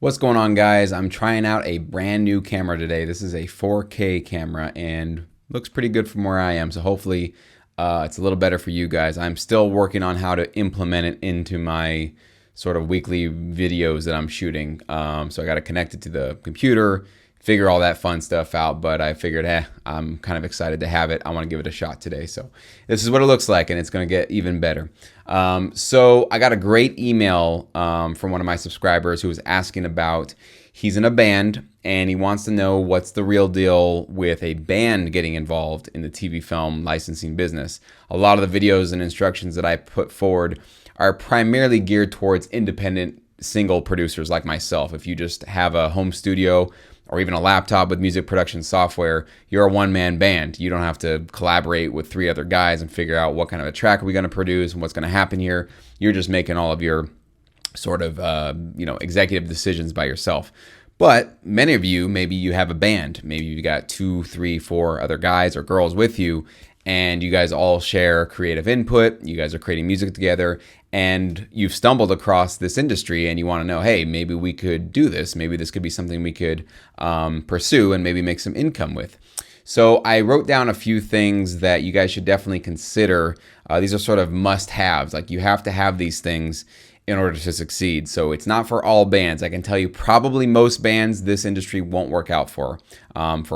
What's going on, guys? I'm trying out a brand new camera today. This is a 4K camera and looks pretty good from where I am. So hopefully it's a little better for you guys. I'm still working on how to implement it into my sort of weekly videos that I'm shooting. So I got to connect it to the computer, figure all that fun stuff out. But I figured, I'm kind of excited to have it. I want to give it a shot today. So this is what it looks like, and it's going to get even better. So I got a great email from one of my subscribers who was asking about, he's in a band and he wants to know what's the real deal with a band getting involved in the TV film licensing business. A lot of the videos and instructions that I put forward are primarily geared towards independent single producers like myself. If you just have a home studio or even a laptop with music production software, you're a one-man band. You don't have to collaborate with 3 other guys and figure out what kind of a track are we going to produce and what's going to happen here. You're just making all of your sort of executive decisions by yourself. But many of you, maybe you have a band. Maybe you got 2, 3, 4 other guys or girls with you, and you guys all share creative input. You guys are creating music together, and you've stumbled across this industry and you want to know, hey, maybe we could do this. Maybe this could be something we could pursue and maybe make some income with. So I wrote down a few things that you guys should definitely consider. These are sort of must-haves. Like, you have to have these things in order to succeed. So it's not for all bands. I can tell you probably most bands this industry won't work out for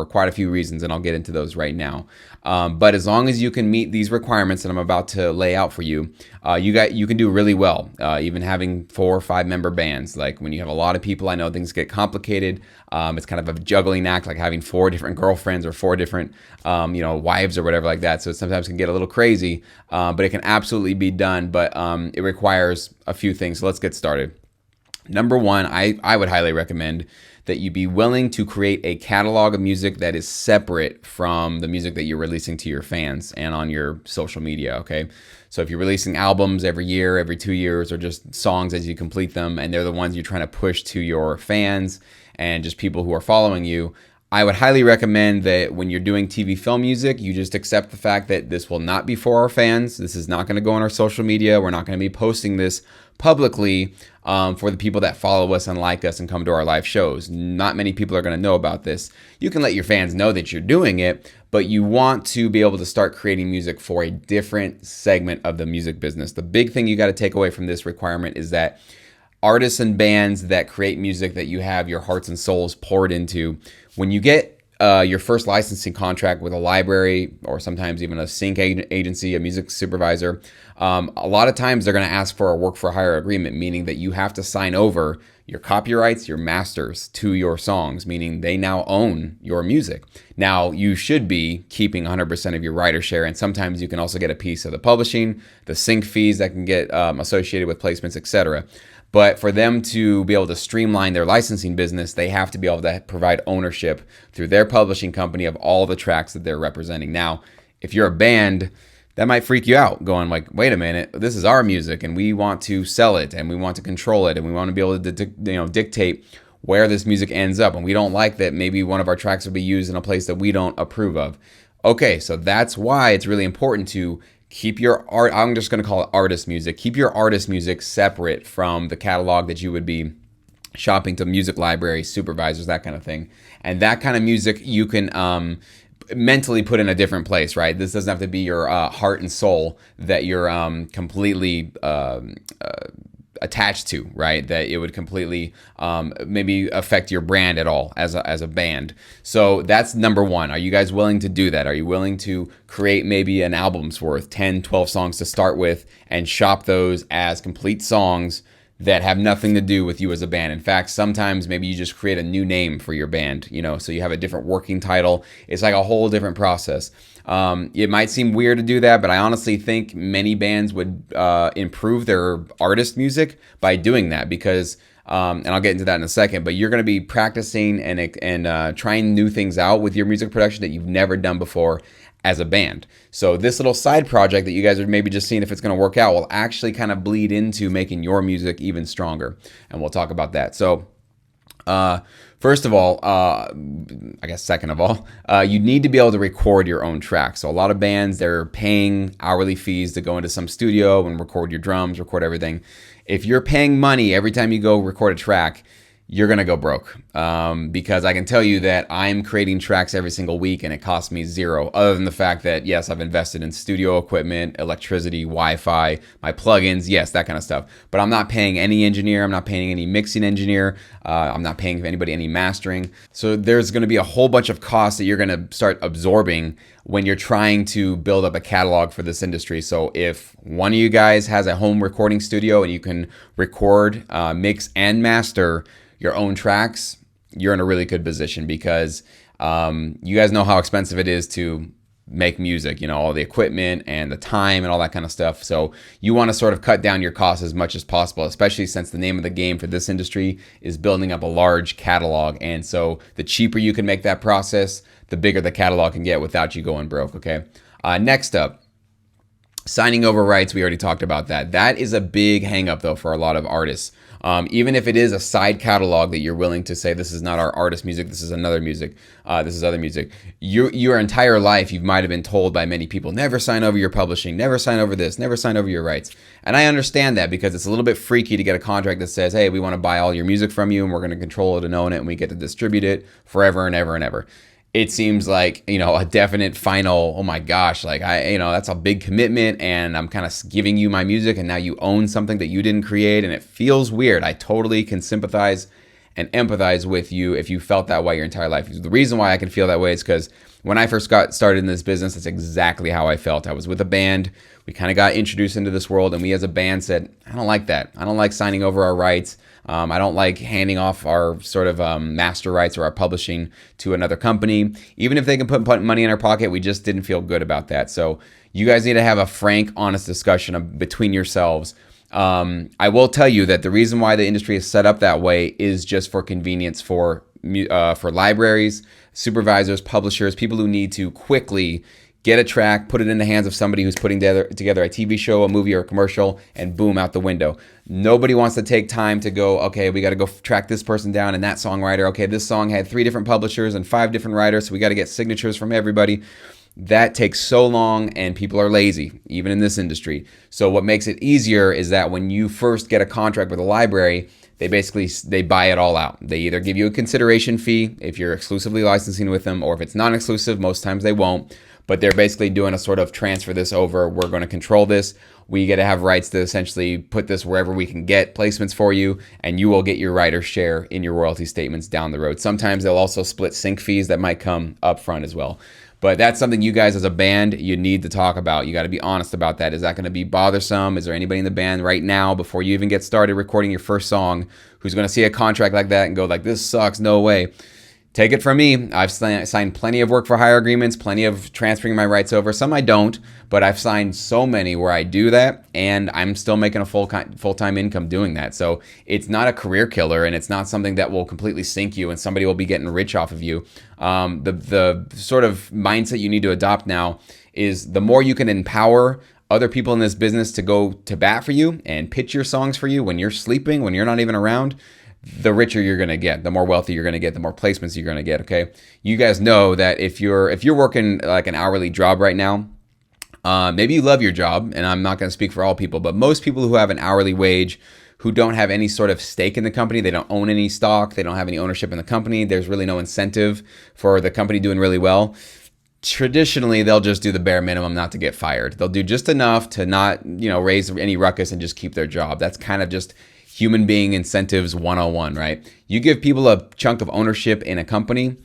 quite a few reasons, and I'll get into those right now. But as long as you can meet these requirements that I'm about to lay out for you, you can do really well, even having 4 or 5 member bands. Like, when you have a lot of people, I know things get complicated. It's kind of a juggling act, like having 4 different girlfriends or 4 different wives or whatever like that. So it sometimes can get a little crazy, but it can absolutely be done. But it requires a few things. So let's get started. Number one, I would highly recommend that you be willing to create a catalog of music that is separate from the music that you're releasing to your fans and on your social media, okay? So if you're releasing albums every year, every 2 years, or just songs as you complete them, and they're the ones you're trying to push to your fans and just people who are following you, I would highly recommend that when you're doing TV film music, you just accept the fact that this will not be for our fans. This is not going to go on our social media. We're not going to be posting this publicly for the people that follow us and like us and come to our live shows. Not many people are going to know about this. You can let your fans know that you're doing it, but you want to be able to start creating music for a different segment of the music business. The big thing you got to take away from this requirement is that artists and bands that create music that you have your hearts and souls poured into, when you get your first licensing contract with a library or sometimes even a sync agency, a music supervisor, a lot of times they're going to ask for a work for hire agreement, meaning that you have to sign over your copyrights, your masters to your songs, meaning they now own your music. Now, you should be keeping 100% of your writer share, and sometimes you can also get a piece of the publishing, the sync fees that can get associated with placements, etc. But for them to be able to streamline their licensing business, they have to be able to provide ownership through their publishing company of all the tracks that they're representing. Now, if you're a band, that might freak you out, going like, wait a minute, this is our music and we want to sell it and we want to control it and we want to be able to dictate where this music ends up, and we don't like that maybe one of our tracks will be used in a place that we don't approve of. Okay, so that's why it's really important to keep your art, I'm just going to call it artist music. Keep your artist music separate from the catalog that you would be shopping to music libraries, supervisors, that kind of thing. And that kind of music you can mentally put in a different place, right? This doesn't have to be your heart and soul that you're completely attached to, right? That it would completely maybe affect your brand at all as a band. So that's number one. Are you guys willing to do that? Are you willing to create maybe an album's worth, 10, 12 songs to start with, and shop those as complete songs that have nothing to do with you as a band? In fact, sometimes maybe you just create a new name for your band, so you have a different working title. It's like a whole different process. It might seem weird to do that, but I honestly think many bands would improve their artist music by doing that, because and I'll get into that in a second, but you're going to be practicing and trying new things out with your music production that you've never done before as a band. So this little side project that you guys are maybe just seeing if it's going to work out will actually kind of bleed into making your music even stronger, and we'll talk about that. So first of all, I guess second of all, you need to be able to record your own tracks. So a lot of bands, they're paying hourly fees to go into some studio and record your drums, record everything. If you're paying money every time you go record a track, you're going to go broke. Because I can tell you that I'm creating tracks every single week and it costs me zero, other than the fact that, yes, I've invested in studio equipment, electricity, Wi-Fi, my plugins, yes, that kind of stuff. But I'm not paying any engineer. I'm not paying any mixing engineer. I'm not paying anybody any mastering. So there's going to be a whole bunch of costs that you're going to start absorbing when you're trying to build up a catalog for this industry. So if one of you guys has a home recording studio and you can record, mix, and master your own tracks, you're in a really good position, because you guys know how expensive it is to make music, you know, all the equipment and the time and all that kind of stuff. So you want to sort of cut down your costs as much as possible, especially since the name of the game for this industry is building up a large catalog. And so the cheaper you can make that process, the bigger the catalog can get without you going broke, okay? Next up, signing over rights. We already talked about that. That is a big hang up though for a lot of artists. Even if it is a side catalog that you're willing to say, this is not our artist music, this is another music, this is other music. Your entire life, you might have been told by many people, never sign over your publishing, never sign over this, never sign over your rights. And I understand that, because it's a little bit freaky to get a contract that says, hey, we want to buy all your music from you and we're going to control it and own it and we get to distribute it forever and ever and ever. It seems like, you know, a definite final, oh my gosh, like that's a big commitment and I'm kind of giving you my music and now you own something that you didn't create, and it feels weird. I totally can sympathize and empathize with you if you felt that way your entire life. The reason why I can feel that way is because when I first got started in this business, that's exactly how I felt. I was with a band. We kind of got introduced into this world, and we as a band said, I don't like that. I don't like signing over our rights. I don't like handing off our sort of master rights or our publishing to another company. Even if they can put money in our pocket, we just didn't feel good about that. So you guys need to have a frank, honest discussion between yourselves. I will tell you that the reason why the industry is set up that way is just for convenience for libraries, supervisors, publishers, people who need to quickly get a track, put it in the hands of somebody who's putting together a TV show, a movie, or a commercial, and boom, out the window. Nobody wants to take time to go, okay, we got to go track this person down and that songwriter. Okay, this song had 3 different publishers and 5 different writers, so we got to get signatures from everybody. That takes so long, and people are lazy, even in this industry. So what makes it easier is that when you first get a contract with a library, they buy it all out. They either give you a consideration fee if you're exclusively licensing with them, or if it's non-exclusive, most times they won't. But they're basically doing a sort of transfer this over. We're going to control this. We get to have rights to essentially put this wherever we can get placements for you, and you will get your writer's share in your royalty statements down the road. Sometimes they'll also split sync fees that might come up front as well. But that's something you guys as a band, you need to talk about. You got to be honest about that. Is that going to be bothersome? Is there anybody in the band right now, before you even get started recording your first song, who's going to see a contract like that and go like, this sucks, no way? Take it from me. I've signed plenty of work for hire agreements, plenty of transferring my rights over. Some I don't, but I've signed so many where I do that, and I'm still making a full-time income doing that. So it's not a career killer, and it's not something that will completely sink you and somebody will be getting rich off of you. The sort of mindset you need to adopt now is the more you can empower other people in this business to go to bat for you and pitch your songs for you when you're sleeping, when you're not even around, the richer you're going to get, the more wealthy you're going to get, the more placements you're going to get, okay? You guys know that if you're working like an hourly job right now, maybe you love your job, and I'm not going to speak for all people, but most people who have an hourly wage, who don't have any sort of stake in the company, they don't own any stock, they don't have any ownership in the company, there's really no incentive for the company doing really well. Traditionally, they'll just do the bare minimum not to get fired. They'll do just enough to not, raise any ruckus and just keep their job. That's kind of just human being incentives 101, right? You give people a chunk of ownership in a company,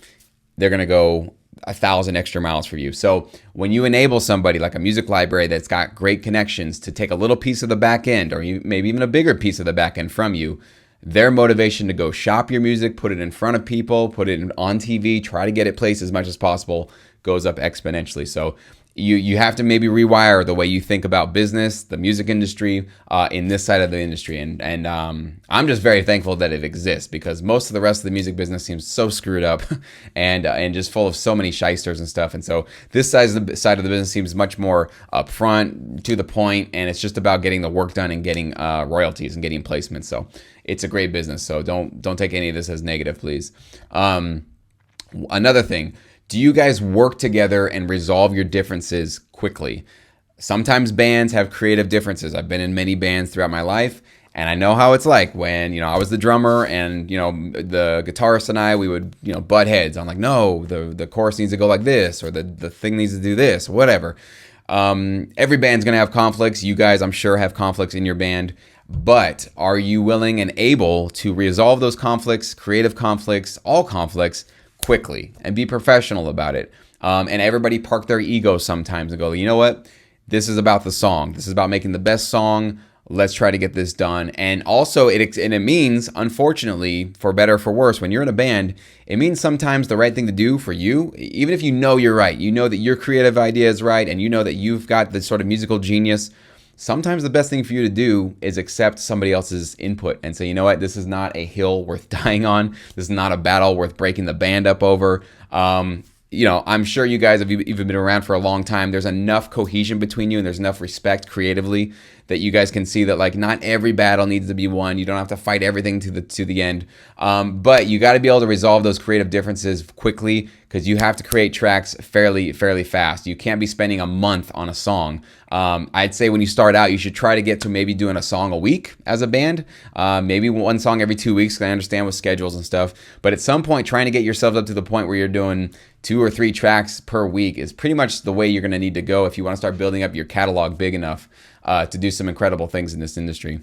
they're going to go 1,000 extra miles for you. So when you enable somebody like a music library that's got great connections to take a little piece of the back end, or maybe even a bigger piece of the back end from you, their motivation to go shop your music, put it in front of people, put it on TV, try to get it placed as much as possible, goes up exponentially. So you have to maybe rewire the way you think about business, the music industry, in this side of the industry. And I'm just very thankful that it exists, because most of the rest of the music business seems so screwed up and just full of so many shysters and stuff. And so this side of the business seems much more upfront, to the point, and it's just about getting the work done and getting royalties and getting placements. So it's a great business. So don't take any of this as negative, please. Another thing. Do you guys work together and resolve your differences quickly? Sometimes bands have creative differences. I've been in many bands throughout my life, And I know how it's like when, you know, I was the drummer and, you know, the guitarist and I, we would, you know, butt heads on like, no, the chorus needs to go like this, or the thing needs to do this, whatever. Every band's going to have conflicts. You guys, I'm sure, have conflicts in your band. But are you willing and able to resolve those conflicts, creative conflicts, all conflicts, quickly and be professional about it? And everybody park their ego sometimes and go, you know what? This is about the song. This is about making the best song. Let's try to get this done. And also, it means, unfortunately, for better or for worse, when you're in a band, it means sometimes the right thing to do for you, even if you know you're right, you know that your creative idea is right, and you know that you've got this sort of musical genius, sometimes the best thing for you to do is accept somebody else's input and say, you know what, this is not a hill worth dying on. This is not a battle worth breaking the band up over. You know, I'm sure you guys have even been around for a long time. There's enough cohesion between you and there's enough respect creatively that you guys can see that like not every battle needs to be won. You don't have to fight everything to the end. But you got to be able to resolve those creative differences quickly because you have to create tracks fairly fast. You can't be spending a month on a song. I'd say when you start out, you should try to get to maybe doing a song a week as a band. Maybe one song every 2 weeks. I understand with schedules and stuff. But at some point, trying to get yourself up to the point where you're doing 2 or 3 tracks per week is pretty much the way you're going to need to go if you want to start building up your catalog big enough to do some incredible things in this industry.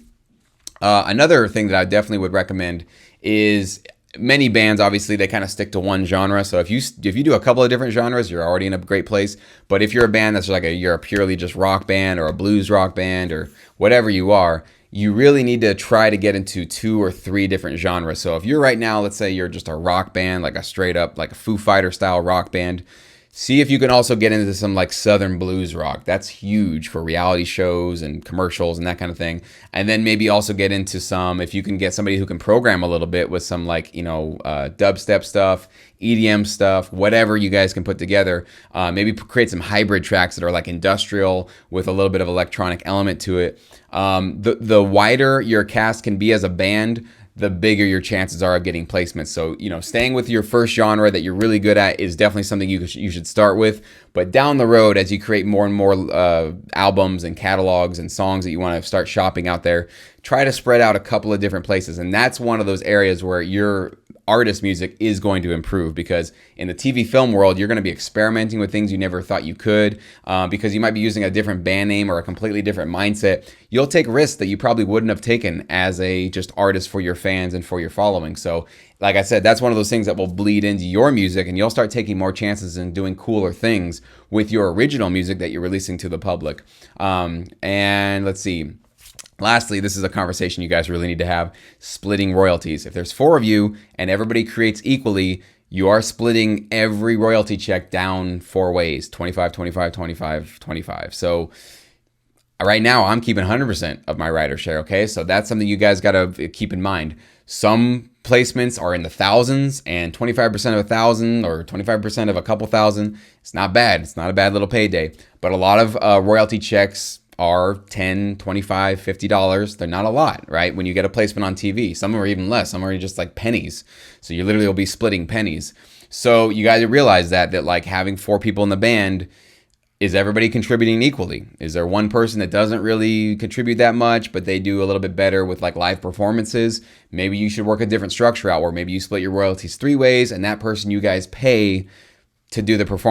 Another thing that I definitely would recommend is many bands, obviously, they kind of stick to one genre. So if you do a couple of different genres, you're already in a great place. But if you're a band that's like you're a purely just rock band or a blues rock band or whatever you are, you really need to try to get into 2 or 3 different genres. So if you're right now, let's say you're just a rock band, like a straight up, like a Foo Fighter style rock band, see if you can also get into some like Southern blues rock. That's huge for reality shows and commercials and that kind of thing. And then maybe also get into some, if you can get somebody who can program a little bit with some like, you know, dubstep stuff, EDM stuff, whatever you guys can put together. Maybe create some hybrid tracks that are like industrial with a little bit of electronic element to it. The wider your cast can be as a band, the bigger your chances are of getting placements. So, you know, staying with your first genre that you're really good at is definitely something you should start with. But down the road, as you create more and more albums and catalogs and songs that you want to start shopping out there, try to spread out a couple of different places. And that's one of those areas where your artist music is going to improve, because in the TV film world, you're going to be experimenting with things you never thought you could, because you might be using a different band name or a completely different mindset. You'll take risks that you probably wouldn't have taken as a just artist for your fans and for your following. So like I said, that's one of those things that will bleed into your music, and you'll start taking more chances and doing cooler things with your original music that you're releasing to the public. And let's see. Lastly, this is a conversation you guys really need to have: splitting royalties. If there's 4 of you and everybody creates equally, you are splitting every royalty check down 4 ways: 25, 25, 25, 25. So right now I'm keeping 100% of my writer share, okay? So that's something you guys got to keep in mind. Some placements are in the thousands, and 25% of 1,000 or 25% of a couple thousand, it's not bad. It's not a bad little payday. But a lot of royalty checks are $10, $25, $50. They're not a lot, right? When you get a placement on TV, some are even less. Some are just like pennies. So you literally will be splitting pennies. So you guys realize that like having 4 people in the band, is everybody contributing equally? Is there one person that doesn't really contribute that much, but they do a little bit better with like live performances? Maybe you should work a different structure out where maybe you split your royalties 3 ways, and that person you guys pay to do the performance